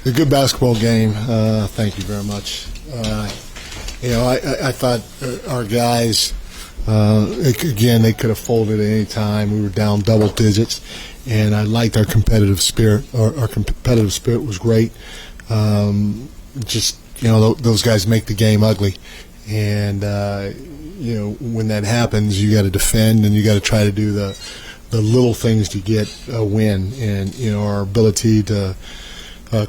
A good basketball game. Thank you very much. I thought our guys, again, they could have folded at any time. We were down double digits, and I liked our competitive spirit. Our competitive spirit was great. Those guys make the game ugly. And, when that happens, you got to defend and you got to try to do the little things to get a win. And, our ability to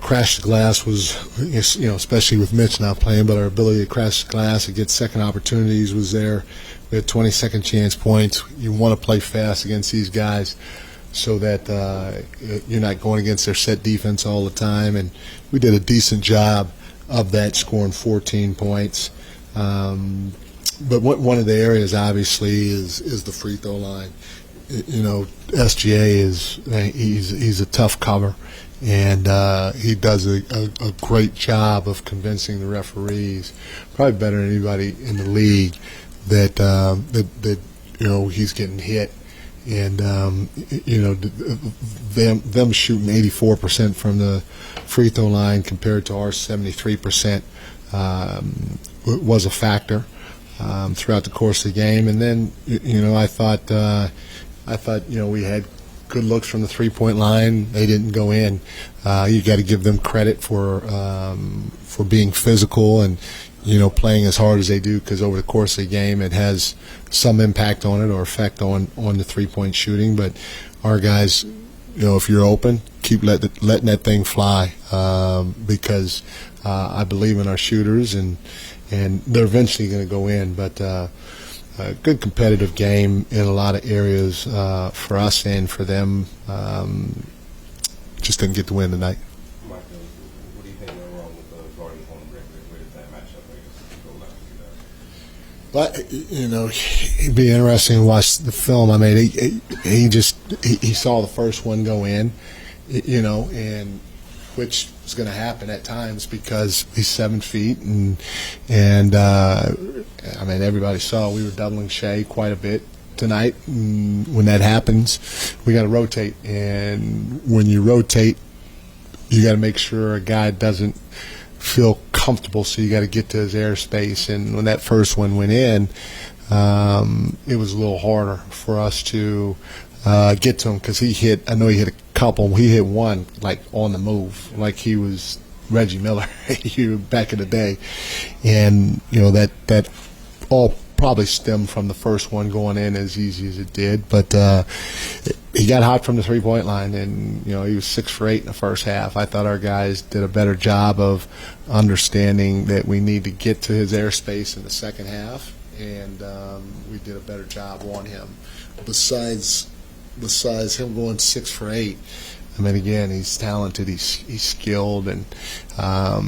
crash the glass was, especially with Mitch not playing, but our ability to crash the glass and get second opportunities was there. We had 20-second chance points. You want to play fast against these guys so that you're not going against their set defense all the time. And we did a decent job of that, scoring 14 points. But one of the areas, obviously, is the free throw line. SGA he's a tough cover, and he does a great job of convincing the referees, probably better than anybody in the league, that he's getting hit. And them shooting 84% from the free throw line compared to our 73% was a factor throughout the course of the game. And then I thought we had good looks from the 3-point line. They didn't go in. You got to give them credit for being physical and playing as hard as they do, because over the course of the game it has some impact on it or effect on the 3-point shooting. But our guys, if you're open, keep letting that thing fly, because I believe in our shooters, and they're eventually going to go in. But a good competitive game in a lot of areas for us and for them. Just didn't get the win tonight. What do you think went wrong with guarding home record? Where did that matchup It'd be interesting to watch the film. I mean, he saw the first one go in, and which is going to happen at times because he's 7 feet, and I mean, everybody saw we were doubling Shea quite a bit tonight. And when that happens, we got to rotate, and when you rotate, you got to make sure a guy doesn't feel comfortable, so you got to get to his airspace. And when that first one went in, it was a little harder for us to get to him, because I know he hit a couple. He hit one like on the move, like he was Reggie Miller back in the day. And that all probably stemmed from the first one going in as easy as it did. But he got hot from the 3-point line, and he was 6 for 8 in the first half. I thought our guys did a better job of understanding that we need to get to his airspace in the second half, and we did a better job on him. Besides him going 6 for 8, I mean, again, he's talented, he's skilled, and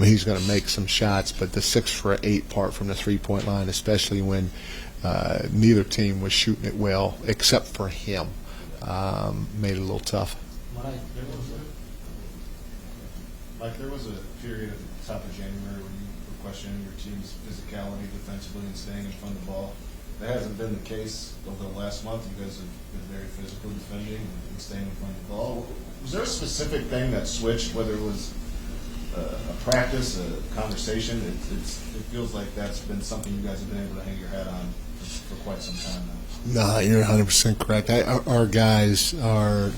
he's going to make some shots. But the 6 for 8 part from the 3-point line, especially when neither team was shooting it well except for him, made it a little tough. Mike, there was a period at the top of January when you were questioning your team's physicality defensively and staying in front of the ball. That hasn't been the case over the last month. You guys have been very physical defending and staying in front of the ball. Was there a specific thing that switched, whether it was a practice, a conversation? It feels like that's been something you guys have been able to hang your hat on for quite some time now. No, you're 100% correct. Our guys are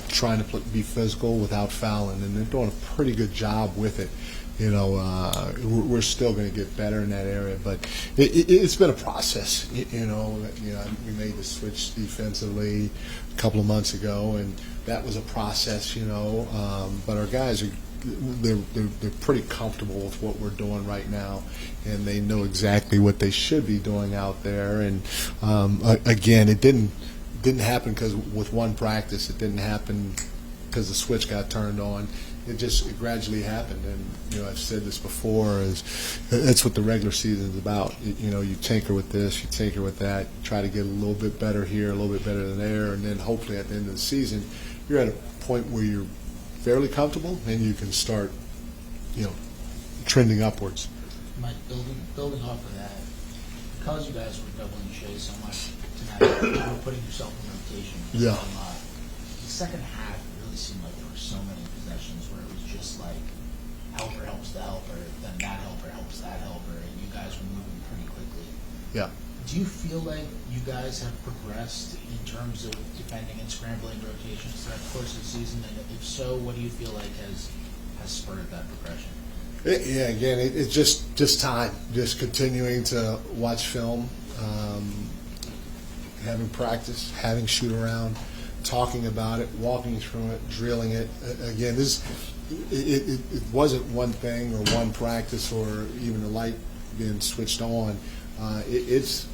trying to be physical without fouling, and they're doing a pretty good job with it. We're still going to get better in that area, but it's been a process. We made the switch defensively a couple of months ago, and that was a process. But our guys they're pretty comfortable with what we're doing right now, and they know exactly what they should be doing out there. And again, it didn't happen because with one practice. It didn't happen because the switch got turned on. It gradually happened, and I've said this before, that's what the regular season is about. You tinker with this, you tinker with that, try to get a little bit better here, a little bit better than there, and then hopefully at the end of the season, you're at a point where you're fairly comfortable and you can start, trending upwards. Mike, building off of that, because you guys were doubling Shea so much tonight, you were putting yourself in rotation. Yeah. The second half, it really seemed like there were so many possessions where it was just like the helper, then that helper helps that helper, and you guys were moving pretty quickly. Yeah. Do you feel like you guys have progressed in terms of defending and scrambling rotations throughout the course of the season? And if so, what do you feel like has spurred that progression? Yeah, again, it's just time, just continuing to watch film, having practice, having shoot around, talking about it, walking through it, drilling it. Again, it wasn't one thing or one practice or even the light being switched on. It's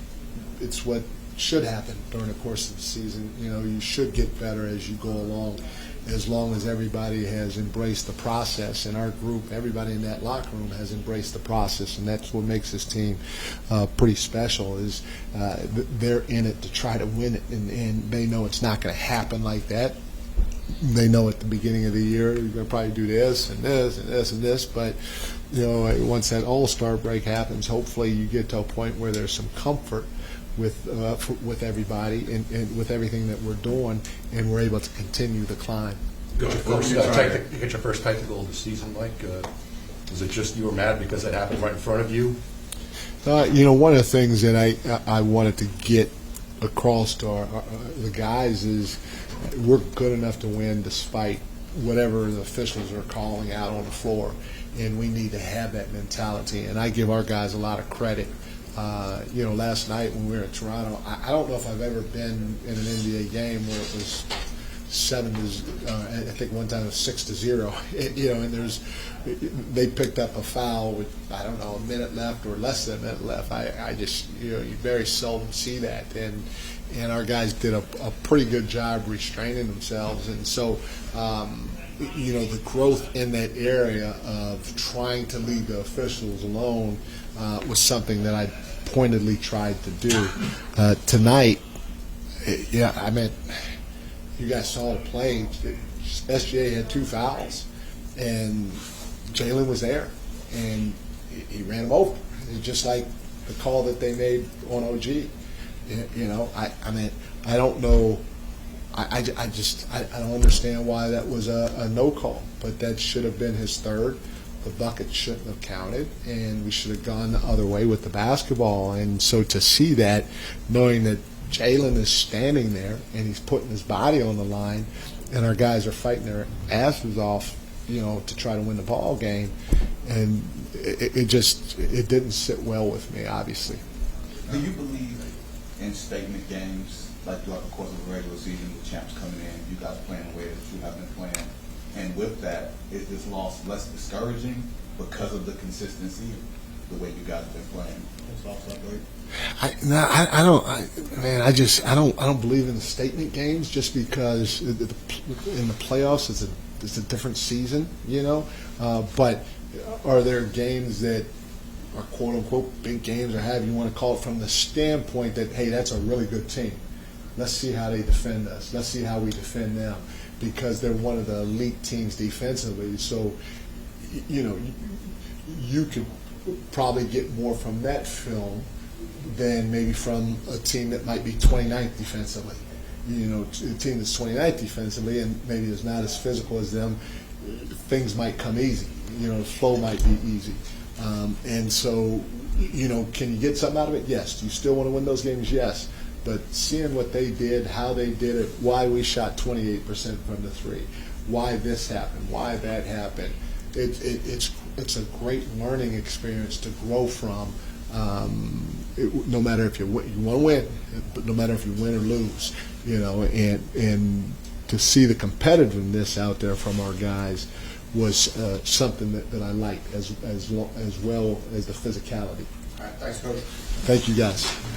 what should happen during the course of the season. You know, you should get better as you go along, as long as everybody has embraced the process. In our group, everybody in that locker room has embraced the process, and that's what makes this team pretty special. Is they're in it to try to win it, and they know it's not going to happen like that. They know at the beginning of the year you're going to probably do this and this and this and this, but you know, once that All-Star break happens, hopefully you get to a point where there's some comfort with everybody and with everything that we're doing, and we're able to continue the climb. You get your first technical of the season, Mike. Was it just you were mad because it happened right in front of you? You know, one of the things that I wanted to get across to the guys is we're good enough to win despite whatever the officials are calling out on the floor, and we need to have that mentality. And I give our guys a lot of credit. You know, last night when we were in Toronto, I don't know if I've ever been in an NBA game where it was 7 to, I think one time it was 6-0. You know, and they picked up a foul with, I don't know, a minute left or less than a minute left. I just, you know, you very seldom see that, and our guys did a pretty good job restraining themselves, and so. You know, the growth in that area of trying to leave the officials alone was something that I pointedly tried to do. Tonight, yeah, I mean, you guys saw the play. SGA had 2 fouls, and Jalen was there, and he ran him over. It's just like the call that they made on OG. You know, I mean, I don't know. I don't understand why that was a no call, but that should have been his third. The bucket shouldn't have counted, and we should have gone the other way with the basketball. And so to see that, knowing that Jalen is standing there and he's putting his body on the line, and our guys are fighting their asses off, you know, to try to win the ball game, and it didn't sit well with me, obviously. Do you believe in statement games? Like throughout the course of the regular season, with champs coming in, you guys playing the way that you have been playing, and with that, is this loss less discouraging because of the consistency, the way you guys have been playing? I don't believe in the statement games just because in the playoffs it's a different season, you know. But are there games that are quote unquote big games, or however you want to call it, from the standpoint that, hey, that's a really good team. Let's see how they defend us. Let's see how we defend them, because they're one of the elite teams defensively. So, you know, you could probably get more from that film than maybe from a team that might be 29th defensively. You know, a team that's 29th defensively and maybe is not as physical as them, things might come easy. You know, the flow might be easy. And so, you know, can you get something out of it? Yes. Do you still want to win those games? Yes. But seeing what they did, how they did it, why we shot 28% from the 3, why this happened, why that happened, it's a great learning experience to grow from. No matter if you want to win, but no matter if you win or lose, you know, and to see the competitiveness out there from our guys was something that I liked as well as the physicality. All right, thanks, Coach. Thank you, guys.